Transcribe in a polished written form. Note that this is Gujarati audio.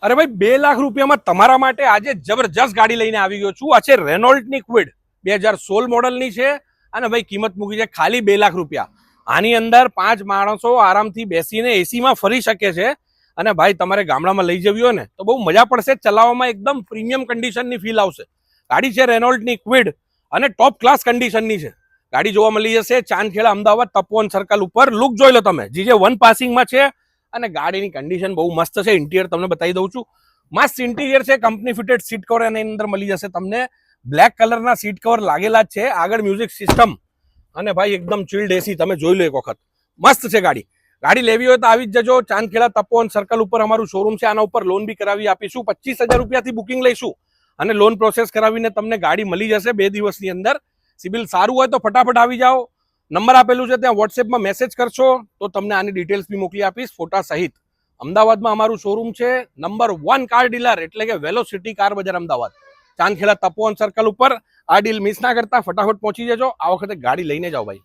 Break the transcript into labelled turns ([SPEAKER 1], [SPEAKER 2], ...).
[SPEAKER 1] અરે ભાઈ 2 લાખ રૂપિયામાં તમારા માટે આજે જબરજસ્ત ગાડી લઈને આવી ગયો છું. આ છે રેનોલ્ટની ક્વિડ 2016 મોડલની છે અને ભાઈ કિંમત મૂકી છે ખાલી 2 લાખ રૂપિયા. આની અંદર 5 માણસો આરામથી બેસીને એસીમાં ફરી શકે છે અને ભાઈ તમારે ગામડામાં લઈ જવી હોય ને તો બહુ મજા પડશે. ચલાવવામાં એકદમ પ્રીમિયમ કન્ડિશનની ફીલ આવશે. ગાડી છે રેનોલ્ટની ક્વિડ અને ટોપ ક્લાસ કન્ડિશનની છે. ગાડી જોવા મળી જશે ચાંદખેડા અમદાવાદ તપોવન સર્કલ ઉપર. લુક જોઈ લો તમે, GJ1 પાસિંગમાં છે અને ગાડીની કન્ડિશન બહુ મસ્ત છે. ઇન્ટિરિયર તમને બતાવી દઉં છું. મસ્ત ઇન્ટિરિયર છે. કંપની ફિટેડ સીટ કવર એની અંદર મળી જશે તમને. બ્લેક કલરના સીટ કવર લાગેલા જ છે. આગળ મ્યુઝિક સિસ્ટમ અને ભાઈ એકદમ ચિલ્ડ એસી. તમે જોઈ લો એક વખત, મસ્ત છે ગાડી. ગાડી લેવી હોય તો આવી જ જજો. ચાંદખેડા તપોવન સર્કલ ઉપર અમારું શોરૂમ છે. આના ઉપર લોન બી કરાવી આપીશું. 25,000 રૂપિયાથી બુકિંગ લઈશું અને લોન પ્રોસેસ કરાવીને તમને ગાડી મળી જશે 2 દિવસની અંદર. સિબિલ સારું હોય તો ફટાફટ આવી જાઓ. નંબર આપેલું છે ત્યાં વોટ્સએપમાં મેસેજ કરશો તો તમને આની ડિટેલ્સ બી મોકલી આપીશ ફોટા સહિત. અમદાવાદમાં અમારું શોરૂમ છે નંબર 1 કાર ડીલર એટલે કે વેલોસિટી કાર બજાર અમદાવાદ, ચાંદખેડા તપોવન સર્કલ ઉપર. આ ડીલ મિસ ના કરતા ફટાફટ પહોંચી જજો. આ વખતે ગાડી લઈને જાઓ ભાઈ.